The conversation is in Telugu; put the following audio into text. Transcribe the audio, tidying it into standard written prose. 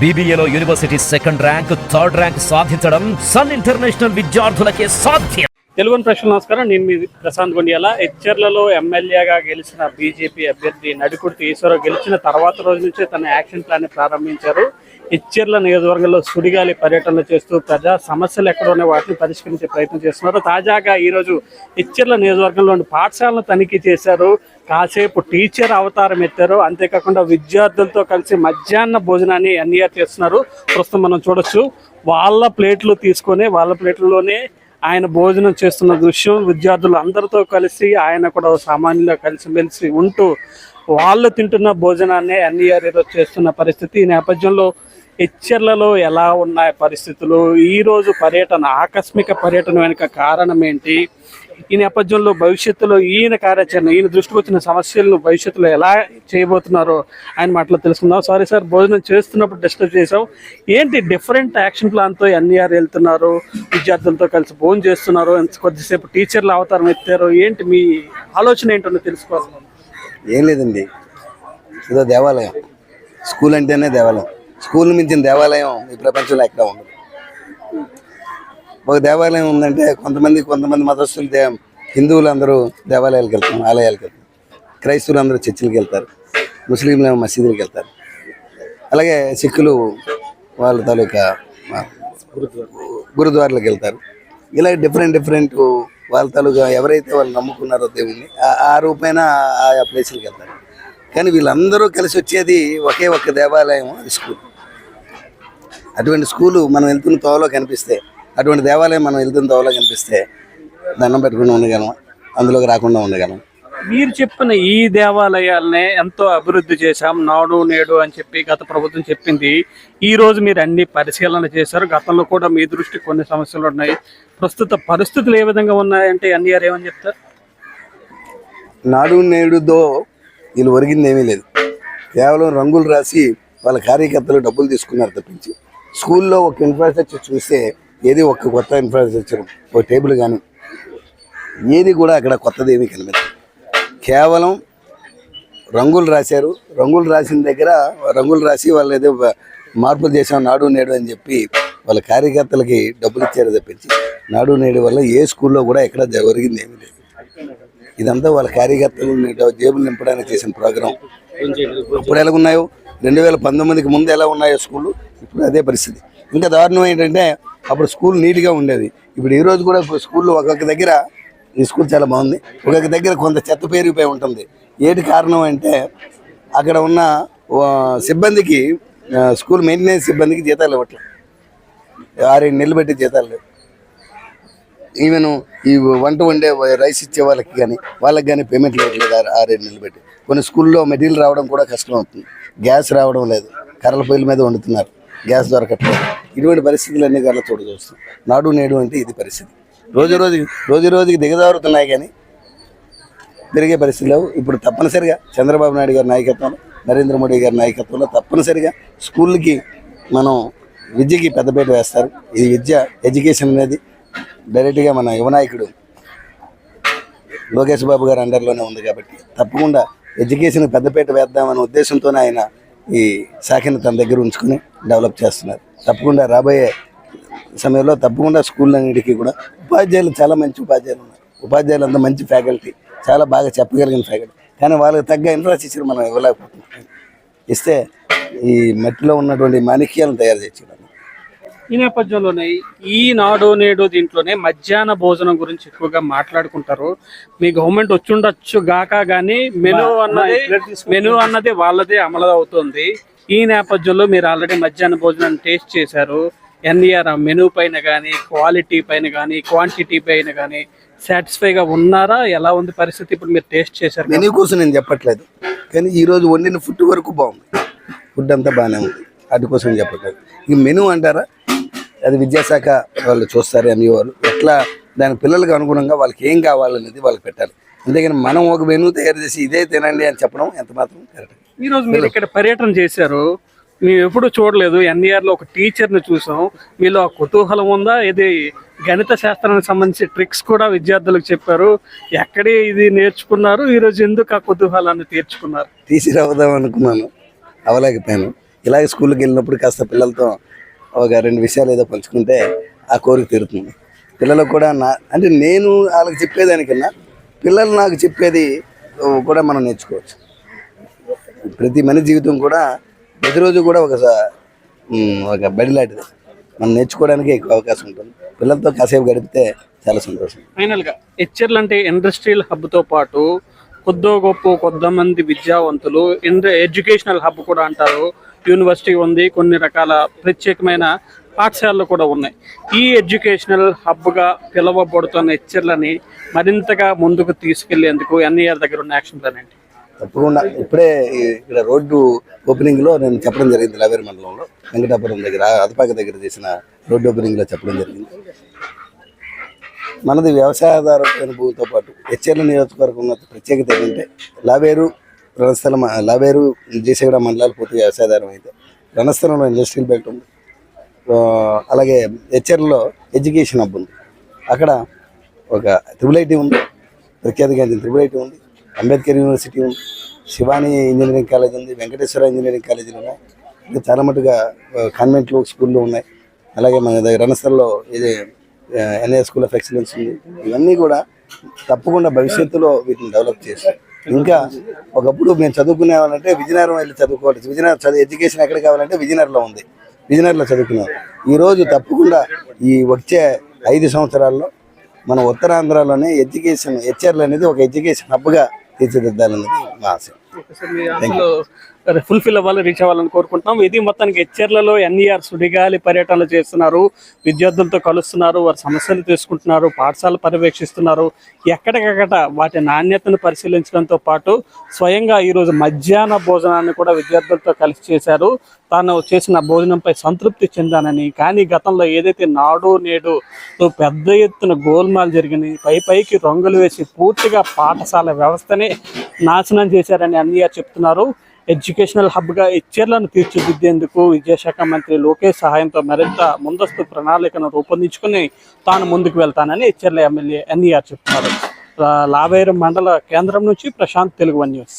BBAలో university second rank, third rank సాధించడం సన్ ఇంటర్నేషనల్ విద్యార్థులకే సాధ్యం. తెలుగు ప్రశ్న నమస్కారం. నేను మీ ప్రశాంత్ గొండియాల. ఎచ్చెర్లలో ఎమ్మెల్యేగా గెలిచిన బీజేపీ అభ్యర్థి నడికుర్తి ఈశ్వరరావు గెలిచిన తర్వాత రోజు నుంచే తన యాక్షన్ ప్లాన్ ప్రారంభించారు. ఎచ్చెర్ల నియోజకవర్గంలో సుడిగాలి పర్యటనలు చేస్తూ ప్రజా సమస్యలు ఎక్కడ ఉన్నాయి వాటిని పరిష్కరించే ప్రయత్నం చేస్తున్నారు. తాజాగా ఈరోజు ఎచ్చెర్ల నియోజకవర్గంలోని పాఠశాలను తనిఖీ చేశారు. కాసేపు టీచర్ అవతారం ఎత్తారు. అంతేకాకుండా విద్యార్థులతో కలిసి మధ్యాహ్న భోజనాన్ని ఎన్ఈఆర్ చేస్తున్నారు. ప్రస్తుతం మనం చూడొచ్చు, వాళ్ళ ప్లేట్లు తీసుకొని వాళ్ళ ప్లేట్లలోనే ఆయన భోజనం చేస్తున్న దృశ్యం. విద్యార్థులు అందరితో కలిసి ఆయన కూడా సామాన్యులుగా కలిసిమెలిసి ఉంటూ వాళ్ళు తింటున్న భోజనాన్ని ఎన్ఈఆర్ ఈరోజు చేస్తున్న పరిస్థితి. ఈ నేపథ్యంలో ఎచ్చెర్లలో ఎలా ఉన్నాయి పరిస్థితులు, ఈరోజు పర్యటన, ఆకస్మిక పర్యటన వెనుక కారణం ఏంటి, ఈ నేపథ్యంలో భవిష్యత్తులో ఈయన కార్యాచరణ, ఈయన దృష్టికి వచ్చిన సమస్యలను భవిష్యత్తులో ఎలా చేయబోతున్నారో ఆయన మాటలో తెలుసుకుందాం. సారీ సార్, భోజనం చేస్తున్నప్పుడు డిస్టర్బ్ చేసాం. ఏంటి డిఫరెంట్ యాక్షన్ ప్లాన్తో ఎన్ఈఆర్ వెళ్తున్నారు, విద్యార్థులతో కలిసి భోజనం చేస్తున్నారు, కొద్దిసేపు టీచర్ల అవతారం ఎత్తారు, ఏంటి మీ ఆలోచన ఏంటో తెలుసుకోవాలి. ఏం లేదండి, ఏదో దేవాలయం, స్కూల్ అంటేనే దేవాలయం. స్కూల్ మించిన దేవాలయం ఈ ప్రపంచంలో ఎక్కడ ఉండదు. ఒక దేవాలయం ఉందంటే కొంతమంది మతస్థులు, హిందువులు అందరూ దేవాలయాలకు వెళ్తాం, ఆలయాలకు వెళ్తాం. క్రైస్తవులు అందరూ చర్చిలకు వెళ్తారు, ముస్లింలు మసీదులకు వెళ్తారు. అలాగే సిక్కులు వాళ్ళ తాలూకా గురుద్వారాలకు వెళ్తారు. ఇలా డిఫరెంట్ వాళ్ళ తాలూకా ఎవరైతే వాళ్ళు నమ్ముకున్నారో దేవుణ్ణి ఆ రూపైన ఆయా ప్లేసులకు వెళ్తారు. కానీ వీళ్ళందరూ కలిసి వచ్చేది ఒకే ఒక్క దేవాలయం, అది స్కూల్. అటువంటి స్కూలు మనం వెళ్తున్న తోవలో కనిపిస్తే, అటువంటి దేవాలయం మనం వెళ్తున్న తోవలో కనిపిస్తే దండం పెట్టుకుని ఉండగలం, అందులోకి రాకుండా ఉండగలం. మీరు చెప్పిన ఈ దేవాలయాలనే ఎంతో అభివృద్ధి చేశాం, నాడు నేడు అని చెప్పి గత ప్రభుత్వం చెప్పింది. ఈ రోజు మీరు అన్ని పరిశీలన చేశారు. గతంలో కూడా మీ దృష్టికి కొన్ని సమస్యలు ఉన్నాయి. ప్రస్తుత పరిస్థితులు ఏ విధంగా ఉన్నాయంటే ఎన్ఈఆర్ ఏమని చెప్తారు? నాడు నేడుతో వీళ్ళు ఒరిగింది ఏమీ లేదు. కేవలం రంగులు రాసి వాళ్ళ కార్యకర్తలు డబ్బులు తీసుకున్నారు తప్పించి స్కూల్లో ఒక ఇన్ఫ్రాస్ట్రక్చర్ చూస్తే ఏది ఒక కొత్త ఇన్ఫ్రాస్ట్రక్చర్, ఒక టేబుల్ కానీ ఏది కూడా అక్కడ కొత్తది ఏమీ కనిపించదు. కేవలం రంగులు రాశారు. రంగులు రాసిన దగ్గర రంగులు రాసి వాళ్ళు ఏదో మార్పులు చేసాం నాడు నేడు అని చెప్పి వాళ్ళ కార్యకర్తలకి డబ్బులు ఇచ్చారు తప్పించి నాడు నేడు వల్ల ఏ స్కూల్లో కూడా ఎక్కడ ఒరిగింది ఏమీ లేదు. ఇదంతా వాళ్ళ కార్యకర్తలు జేబులు నింపడానికి చేసిన ప్రోగ్రాం. ఇప్పుడు ఎలా ఉన్నాయో 2019కి ముందు ఎలా ఉన్నాయో స్కూళ్ళు, ఇప్పుడు అదే పరిస్థితి. ఇంకా దారుణం ఏంటంటే అప్పుడు స్కూల్ నీట్గా ఉండేది. ఇప్పుడు ఈరోజు కూడా స్కూల్లో ఒక్కొక్క దగ్గర ఈ స్కూల్ చాలా బాగుంది, ఒక్కొక్క దగ్గర కొంత చెత్త పేరుపోయి ఉంటుంది. ఏంటి కారణం అంటే అక్కడ ఉన్న సిబ్బందికి, స్కూల్ మెయింటెనెన్స్ సిబ్బందికి జీతాలు ఇవ్వట్లేదు. 6-7 నెలలు పెట్టి జీతాలు లేవు. ఈవెన్ ఈ వంట వండే రైస్ ఇచ్చే వాళ్ళకి కానీ పేమెంట్లు ఇవ్వట్లేదు 6-7 నెలలు పెట్టి. కొన్ని స్కూల్లో మెటీరియల్ రావడం కూడా కష్టం అవుతుంది. గ్యాస్ రావడం లేదు, కర్రల పొయ్యిల మీద వండుతున్నారు, గ్యాస్ దొరకట్లేదు. ఇటువంటి పరిస్థితులన్నీ కూడా చూడవస్తాం. నాడు నేడు అంటే ఇది పరిస్థితి. రోజు రోజుకి దిగజారుతున్నాయి కానీ పెరిగే పరిస్థితి లేవు. ఇప్పుడు తప్పనిసరిగా చంద్రబాబు నాయుడు గారి నాయకత్వంలో, నరేంద్ర మోడీ గారి నాయకత్వంలో తప్పనిసరిగా స్కూల్కి మనం విద్యకి పెద్దపీట వేస్తారు. ఈ ఎడ్యుకేషన్ అనేది డైరెక్ట్గా మన యువనాయకుడు లోకేష్ బాబు గారి అండర్లోనే ఉంది కాబట్టి తప్పకుండా ఎడ్యుకేషన్ పెద్దపీట వేద్దామనే ఉద్దేశంతోనే ఆయన ఈ శాఖను తన దగ్గర ఉంచుకొని డెవలప్ చేస్తున్నారు. తప్పకుండా రాబోయే సమయంలో తప్పకుండా స్కూళ్ళన్నిటికీ కూడా ఉపాధ్యాయులు చాలా మంచి ఉపాధ్యాయులు ఉన్నారు. ఉపాధ్యాయులు అంతా మంచి ఫ్యాకల్టీ, చాలా బాగా చెప్పగలిగిన ఫ్యాకల్టీ. కానీ వాళ్ళకి తగ్గ ఇన్ఫ్రాస్ట్రక్చర్ మనం ఇవ్వలేకపోతున్నాం. ఇస్తే ఈ మట్టిలో ఉన్నటువంటి మాణిక్యాలను తయారు చేయడం. ఈ నేపథ్యంలోనే ఈ నాడు నేడు దీంట్లోనే మధ్యాహ్న భోజనం గురించి ఎక్కువగా మాట్లాడుకుంటారు. మీ గవర్నమెంట్ వచ్చుండొచ్చు గాక కానీ మెను అన్నది వాళ్ళదే అమలు అవుతుంది. ఈ నేపథ్యంలో మీరు ఆల్రెడీ మధ్యాహ్న భోజనం టేస్ట్ చేశారు. ఎన్ఈఆర్ మెనూ పైన కానీ, క్వాలిటీ పైన కానీ, క్వాంటిటీ పైన కానీ సాటిస్ఫైగా ఉన్నారా? ఎలా ఉంది పరిస్థితి? ఇప్పుడు మీరు టేస్ట్ చేశారు. మెనూ కోసం నేను చెప్పట్లేదు, కానీ ఈరోజు వండిన ఫుడ్ వరకు బాగుంది. ఫుడ్ అంతా బాగానే ఉంది, వాటి కోసం చెప్పట్లేదు. ఇక మెనూ అంటారా, అది విద్యాశాఖ వాళ్ళు చూస్తారు. ఎంఈ వాళ్ళు ఎట్లా దాని పిల్లలకు అనుగుణంగా వాళ్ళకి ఏం కావాలనేది వాళ్ళకి పెట్టాలి. అంతేగాని మనం ఒక మెనూ తయారు చేసి ఇదే తినండి అని చెప్పడం ఎంత మాత్రం కరెక్ట్. ఈరోజు మీరు ఇక్కడ పర్యటన చేశారు, మేము ఎప్పుడు చూడలేదు. ఎన్ఈఆర్లో ఒక టీచర్ని చూసాం. మీలో కుతూహలం ఉందా? ఇది గణిత శాస్త్రానికి సంబంధించి ట్రిక్స్ కూడా విద్యార్థులకు చెప్పారు. ఎక్కడే ఇది నేర్చుకున్నారు? ఈరోజు ఎందుకు ఆ కుతూహలాన్ని తీర్చుకున్నారు? టీచర్ అవుదాం అనుకున్నాను, అవలేకపోయాను. ఇలాగే స్కూల్కి వెళ్ళినప్పుడు కాస్త పిల్లలతో ఒక 2 విషయాలు ఏదో పంచుకుంటే ఆ కోరిక తీరుతుంది. పిల్లలకు కూడా అంటే నేను వాళ్ళకి చెప్పేదానికన్నా పిల్లలు నాకు చెప్పేది కూడా మనం నేర్చుకోవచ్చు. ప్రతి మనిషి జీవితం కూడా ప్రతిరోజు కూడా ఒక బడి లాంటిది. మనం నేర్చుకోవడానికి ఎక్కువ అవకాశం ఉంటుంది. పిల్లలతో కాసేపు గడిపితే చాలా సంతోషం. ఫైనల్గా హెచ్ఆర్లు అంటే ఇండస్ట్రియల్ హబ్తో పాటు కొద్దిమంది విద్యావంతులు ఎడ్యుకేషనల్ హబ్ కూడా అంటారు. యూనివర్సిటీ ఉంది, కొన్ని రకాల ప్రత్యేకమైన పాఠశాలలు కూడా ఉన్నాయి. ఈ ఎడ్యుకేషనల్ హబ్గా పిలువబడుతున్న హెచ్ఆర్లని మరింతగా ముందుకు తీసుకెళ్లేందుకు ఎన్ఈఆర్ దగ్గర ఉన్న యాక్షన్ ప్లాన్ ఏంటి? తప్పకుండా ఇప్పుడే ఇక్కడ రోడ్డు ఓపెనింగ్లో నేను చెప్పడం జరిగింది. లావేరు మండలంలో వెంకటాపురం దగ్గర అదపాక దగ్గర చేసిన రోడ్డు ఓపెనింగ్లో చెప్పడం జరిగింది. మనది వ్యవసాయాధారమైన భూమితో పాటు హెచ్ఆర్ల నియోజకవర్గం ఉన్న ప్రత్యేకత ఏంటంటే లావేరు జేసగడ మండలాలు పూర్తి వ్యవసాయాధారం అయితే రణస్థలంలో ఇండస్ట్రియల్ బెల్ట్ ఉంది. అలాగే హెచ్ఆర్లో ఎడ్యుకేషన్ హబ్ ఉంది. అక్కడ ఒక IIIT ఉంది, ప్రఖ్యాతిగాంచిన IIIT ఉంది, అంబేద్కర్ యూనివర్సిటీ ఉంది, శివాని ఇంజనీరింగ్ కాలేజ్ ఉంది, వెంకటేశ్వర ఇంజనీరింగ్ కాలేజీలు ఉన్నాయి. ఇంకా చాలా మటుగా కాన్వెంట్లు స్కూళ్ళు ఉన్నాయి. అలాగే మన దగ్గర రణస్థలంలో ఇది NIS స్కూల్ ఆఫ్ ఎక్సలెన్స్ ఉంది. ఇవన్నీ కూడా తప్పకుండా భవిష్యత్తులో వీటిని డెవలప్ చేస్తాం. ఇంకా ఒకప్పుడు మేము చదువుకునేవాళ్ళంటే విజయనగరం వెళ్ళి చదువుకోవాలి. విజయనగరం ఎడ్యుకేషన్ ఎక్కడ కావాలంటే విజయనగరంలో ఉంది, విజయనగరంలో చదువుకున్నాం. ఈరోజు తప్పకుండా ఈ వచ్చే 5 సంవత్సరాల్లో మన ఉత్తరాంధ్రలోనే హెచ్ఆర్లు అనేది ఒక ఎడ్యుకేషన్ హబ్గా తీర్చిదిద్దాలన్నది మా ఆశ. ఫుల్ఫిల్ అవ్వాలి, రీచ్ అవ్వాలని కోరుకుంటున్నాం. ఇది మొత్తానికి హెచ్ఆర్లలో ఎన్ఈఆర్ సుడిగాలి పర్యటనలు చేస్తున్నారు, విద్యార్థులతో కలుస్తున్నారు, వారి సమస్యలు తీసుకుంటున్నారు, పాఠశాలలు పర్యవేక్షిస్తున్నారు. ఎక్కడికక్కడ వాటి నాణ్యతను పరిశీలించడంతో పాటు స్వయంగా ఈరోజు మధ్యాహ్న భోజనాన్ని కూడా విద్యార్థులతో కలిసి చేశారు. తాను చేసిన భోజనంపై సంతృప్తి చెందానని, కానీ గతంలో ఏదైతే నాడు నేడు పెద్ద ఎత్తున గోల్మాల్ జరిగినాయి, పైకి రంగులు వేసి పూర్తిగా పాఠశాల వ్యవస్థనే నాశనం చేశారని ఎన్ఈఆర్ చెప్తున్నారు. ఎడ్యుకేషనల్ హబ్గా హెచ్ఆర్లను తీర్చిదిద్దేందుకు విద్యాశాఖ మంత్రి లోకేష్ సహాయంతో మరింత ముందస్తు ప్రణాళికను రూపొందించుకుని తాను ముందుకు వెళ్తానని హెచ్ఆర్ల ఎమ్మెల్యే ఎన్ఈఆర్ చెప్తున్నారు. లావేరు మండల కేంద్రం నుంచి ప్రశాంత్, తెలుగు 1 న్యూస్.